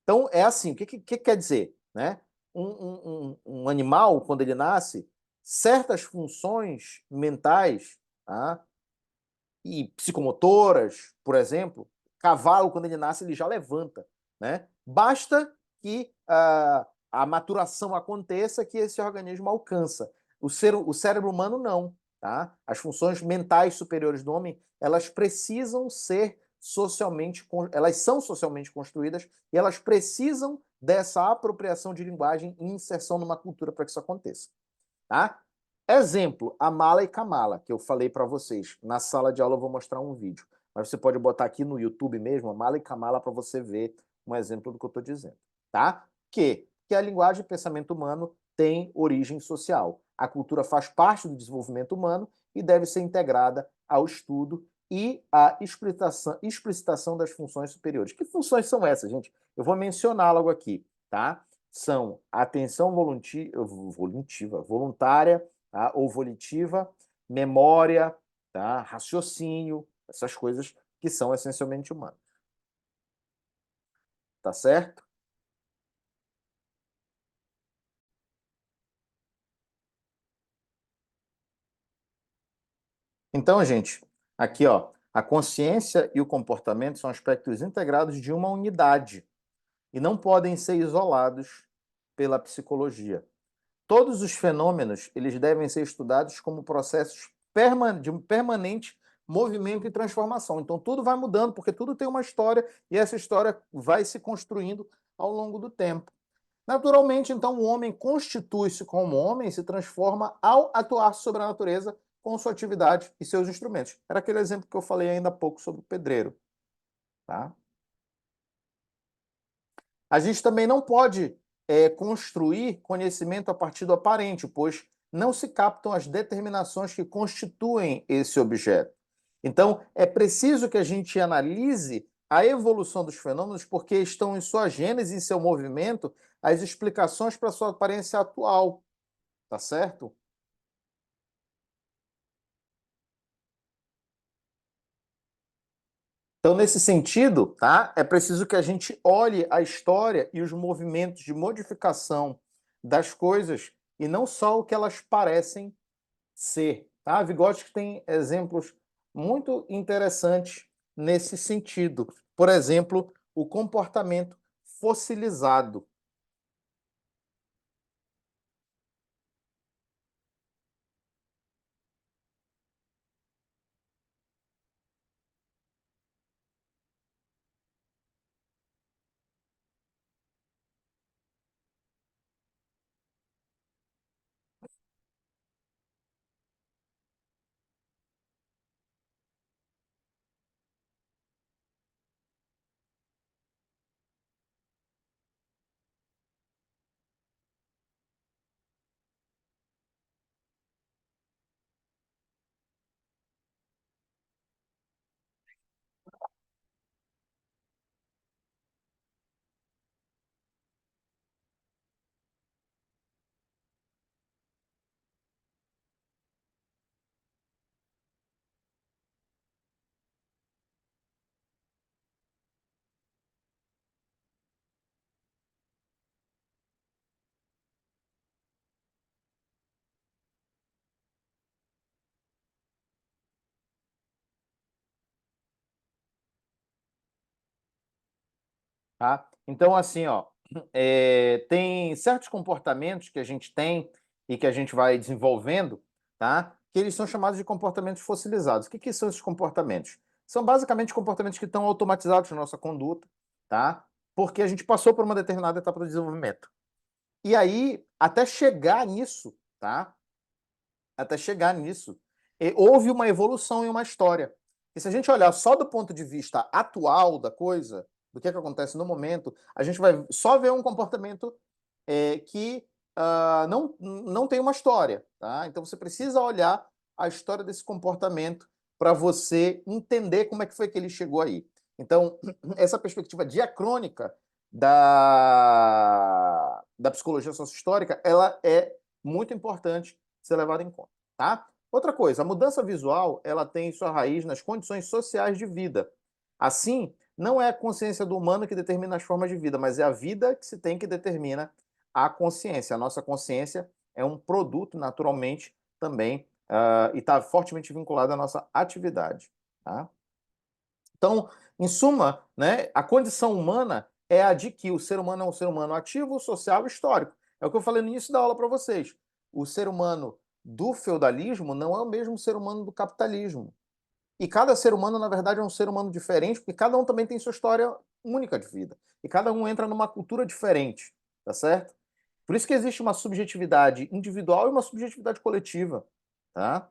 Então, é assim, o que quer dizer? Né? Um animal, quando ele nasce, certas funções mentais, tá? E psicomotoras, por exemplo, cavalo, quando ele nasce, ele já levanta. Né? Basta que a maturação aconteça que esse organismo alcança. O cérebro humano não. Tá? As funções mentais superiores do homem, elas precisam ser elas são socialmente construídas e elas precisam dessa apropriação de linguagem e inserção numa cultura para que isso aconteça. Tá? Exemplo, a mala e Kamala, que eu falei para vocês. Na sala de aula eu vou mostrar um vídeo. Mas você pode botar aqui no YouTube mesmo, a mala e Kamala, para você ver um exemplo do que eu estou dizendo. Tá? Que a linguagem e pensamento humano tem origem social. A cultura faz parte do desenvolvimento humano e deve ser integrada ao estudo e à explicitação das funções superiores. Que funções são essas, gente? Eu vou mencionar logo aqui, tá? São a atenção voluntária, tá? Ou volitiva, memória, tá? Raciocínio, essas coisas que são essencialmente humanas. Tá certo? Então, gente, aqui, ó, a consciência e o comportamento são aspectos integrados de uma unidade e não podem ser isolados pela psicologia. Todos os fenômenos, eles devem ser estudados como processos de um permanente movimento e transformação. Então, tudo vai mudando, porque tudo tem uma história, e essa história vai se construindo ao longo do tempo. Naturalmente, então, o homem constitui-se como homem e se transforma ao atuar sobre a natureza com sua atividade e seus instrumentos. Era aquele exemplo que eu falei ainda há pouco sobre o pedreiro. Tá? A gente também não pode construir conhecimento a partir do aparente, pois não se captam as determinações que constituem esse objeto. Então, é preciso que a gente analise a evolução dos fenômenos, porque estão em sua gênese, em seu movimento, as explicações para sua aparência atual, tá certo? Então, nesse sentido, tá? É preciso que a gente olhe a história e os movimentos de modificação das coisas e não só o que elas parecem ser. Tá? Vygotsky tem exemplos muito interessantes nesse sentido. Por exemplo, o comportamento fossilizado. Tá? Então, assim, ó, tem certos comportamentos que a gente tem e que a gente vai desenvolvendo, tá? Que eles são chamados de comportamentos fossilizados. O que são esses comportamentos? São basicamente comportamentos que estão automatizados na nossa conduta, tá? Porque a gente passou por uma determinada etapa do desenvolvimento. E aí, até chegar nisso, tá? Até chegar nisso, houve uma evolução e uma história. E se a gente olhar só do ponto de vista atual da coisa, do que acontece no momento, a gente vai só ver um comportamento que não tem uma história. Tá? Então você precisa olhar a história desse comportamento para você entender como é que foi que ele chegou aí. Então, essa perspectiva diacrônica da psicologia sociohistórica, ela é muito importante ser levada em conta. Tá? Outra coisa, a mudança visual ela tem sua raiz nas condições sociais de vida. Assim, não é a consciência do humano que determina as formas de vida, mas é a vida que se tem que determina a consciência. A nossa consciência é um produto, naturalmente, também, e está fortemente vinculado à nossa atividade. Tá? Então, em suma, né, a condição humana é a de que o ser humano é um ser humano ativo, social e histórico. É o que eu falei no início da aula para vocês. O ser humano do feudalismo não é o mesmo ser humano do capitalismo. E cada ser humano, na verdade, é um ser humano diferente, porque cada um também tem sua história única de vida. E cada um entra numa cultura diferente, tá certo? Por isso que existe uma subjetividade individual e uma subjetividade coletiva, tá?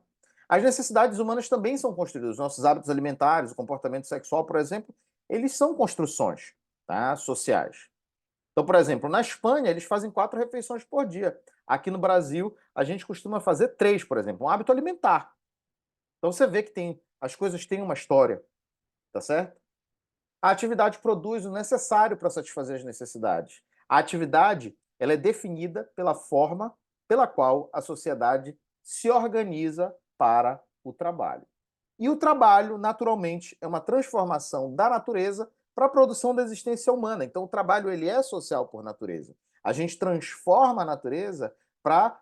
As necessidades humanas também são construídas. Os nossos hábitos alimentares, o comportamento sexual, por exemplo, eles são construções, tá? Sociais. Então, por exemplo, na Espanha, eles fazem 4 refeições por dia. Aqui no Brasil, a gente costuma fazer 3, por exemplo, um hábito alimentar. Então você vê que as coisas têm uma história, tá certo? A atividade produz o necessário para satisfazer as necessidades. A atividade, ela é definida pela forma pela qual a sociedade se organiza para o trabalho. E o trabalho, naturalmente, é uma transformação da natureza para a produção da existência humana. Então, o trabalho ele é social por natureza. A gente transforma a natureza para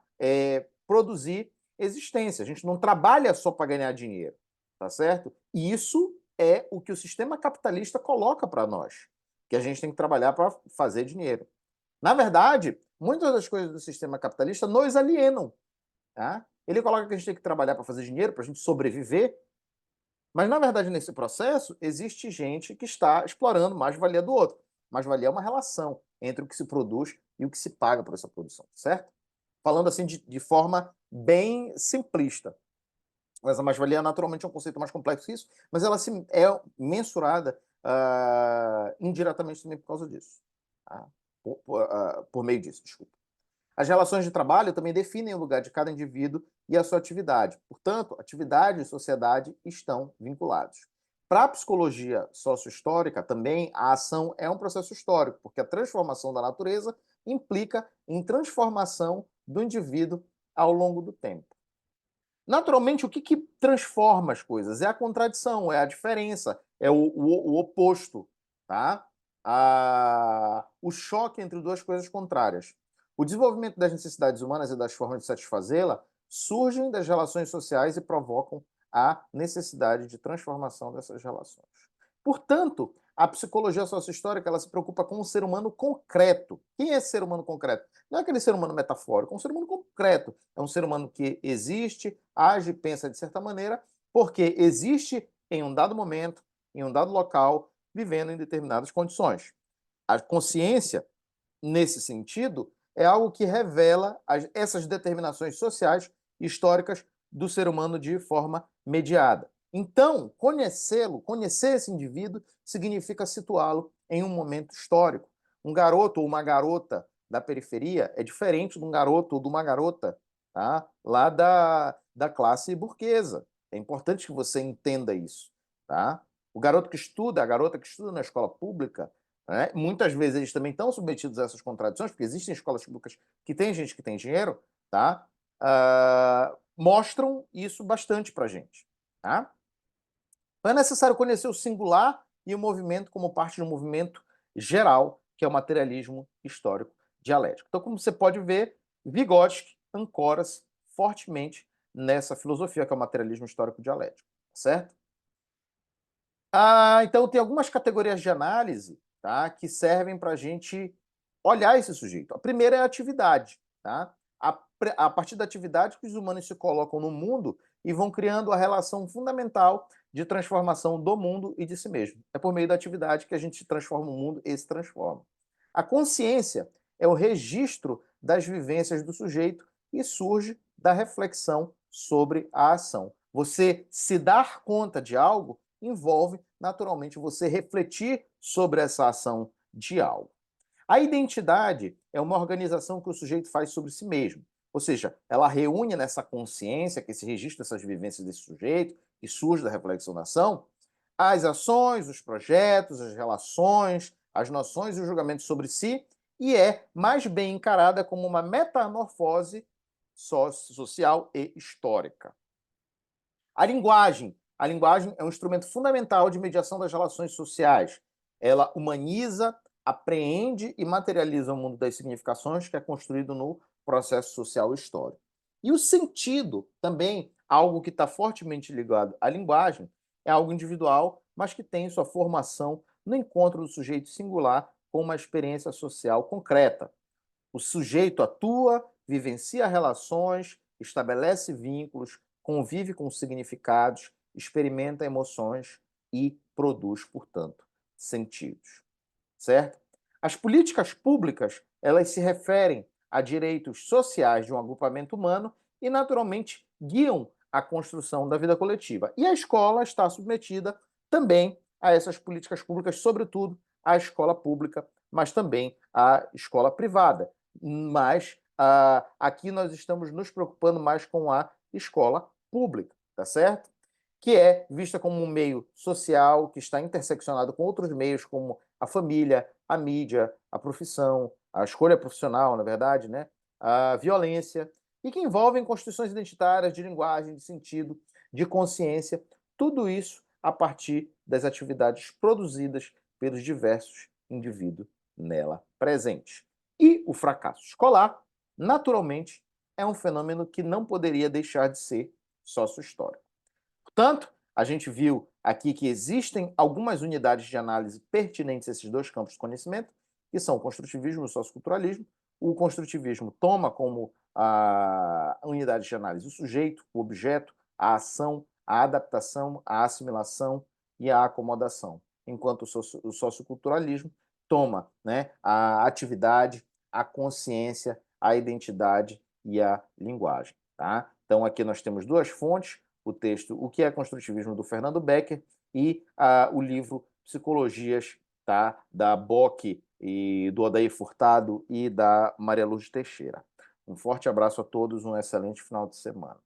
produzir existência. A gente não trabalha só para ganhar dinheiro, tá certo? E isso é o que o sistema capitalista coloca para nós, que a gente tem que trabalhar para fazer dinheiro. Na verdade, muitas das coisas do sistema capitalista nos alienam. Tá? Ele coloca que a gente tem que trabalhar para fazer dinheiro, para a gente sobreviver, mas, na verdade, nesse processo, existe gente que está explorando mais-valia do outro. Mais-valia é uma relação entre o que se produz e o que se paga por essa produção, certo? Falando assim de forma bem simplista. Mas a mais-valia, naturalmente, é um conceito mais complexo que isso, mas ela é mensurada indiretamente também por causa disso. Tá? Por meio disso, desculpa. As relações de trabalho também definem o lugar de cada indivíduo e a sua atividade. Portanto, atividade e sociedade estão vinculados. Para a psicologia sociohistórica, também a ação é um processo histórico, porque a transformação da natureza implica em transformação do indivíduo ao longo do tempo. Naturalmente, o que transforma as coisas? É a contradição, é a diferença, é o oposto, tá? O choque entre duas coisas contrárias. O desenvolvimento das necessidades humanas e das formas de satisfazê-la surgem das relações sociais e provocam a necessidade de transformação dessas relações. Portanto, a psicologia sociohistórica ela se preocupa com o ser humano concreto. Quem é esse ser humano concreto? Não é aquele ser humano metafórico, é um ser humano concreto. É um ser humano que existe, age, pensa de certa maneira, porque existe em um dado momento, em um dado local, vivendo em determinadas condições. A consciência, nesse sentido, é algo que revela essas determinações sociais e históricas do ser humano de forma mediada. Então, conhecê-lo, conhecer esse indivíduo, significa situá-lo em um momento histórico. Um garoto ou uma garota da periferia é diferente de um garoto ou de uma garota, tá? Lá da classe burguesa. É importante que você entenda isso. Tá? O garoto que estuda, a garota que estuda na escola pública, né, muitas vezes eles também estão submetidos a essas contradições, porque existem escolas públicas que têm gente que tem dinheiro, tá? Mostram isso bastante para a gente. Tá? Então é necessário conhecer o singular e o movimento como parte de um movimento geral, que é o materialismo histórico dialético. Então, como você pode ver, Vygotsky ancora-se fortemente nessa filosofia, que é o materialismo histórico dialético. Certo? Então, tem algumas categorias de análise, tá, que servem para a gente olhar esse sujeito. A primeira é a atividade. Tá? A partir da atividade que os humanos se colocam no mundo e vão criando a relação fundamental de transformação do mundo e de si mesmo. É por meio da atividade que a gente transforma o mundo e se transforma. A consciência é o registro das vivências do sujeito e surge da reflexão sobre a ação. Você se dar conta de algo envolve, naturalmente, você refletir sobre essa ação de algo. A identidade é uma organização que o sujeito faz sobre si mesmo. Ou seja, ela reúne nessa consciência, que esse registro dessas vivências desse sujeito, que surge da reflexão da ação, as ações, os projetos, as relações, as noções e os julgamentos sobre si, e é mais bem encarada como uma metamorfose social e histórica. A linguagem é um instrumento fundamental de mediação das relações sociais. Ela humaniza, apreende e materializa o mundo das significações que é construído no processo social histórico. E o sentido, também, algo que está fortemente ligado à linguagem, é algo individual, mas que tem sua formação no encontro do sujeito singular com uma experiência social concreta. O sujeito atua, vivencia relações, estabelece vínculos, convive com significados, experimenta emoções e produz, portanto, sentidos. Certo? As políticas públicas, elas se referem a direitos sociais de um agrupamento humano e, naturalmente, guiam a construção da vida coletiva. E a escola está submetida também a essas políticas públicas, sobretudo a escola pública, mas também a escola privada. Mas aqui nós estamos nos preocupando mais com a escola pública, tá certo? Que é vista como um meio social que está interseccionado com outros meios, como a família, a mídia, a profissão, a escolha profissional, na verdade, né? A violência, e que envolvem constituições identitárias, de linguagem, de sentido, de consciência, tudo isso a partir das atividades produzidas pelos diversos indivíduos nela presentes. E o fracasso escolar, naturalmente, é um fenômeno que não poderia deixar de ser sócio-histórico. Portanto, a gente viu aqui que existem algumas unidades de análise pertinentes a esses dois campos de conhecimento, que são o construtivismo e o socioculturalismo. O construtivismo toma como a unidade de análise o sujeito, o objeto, a ação, a adaptação, a assimilação e a acomodação, enquanto o socioculturalismo toma, né, a atividade, a consciência, a identidade e a linguagem. Tá? Então, aqui nós temos duas fontes, o texto O que é Construtivismo, do Fernando Becker, e o livro Psicologias, tá, da Bock e do Odair Furtado e da Maria Luz Teixeira. Um forte abraço a todos, um excelente final de semana.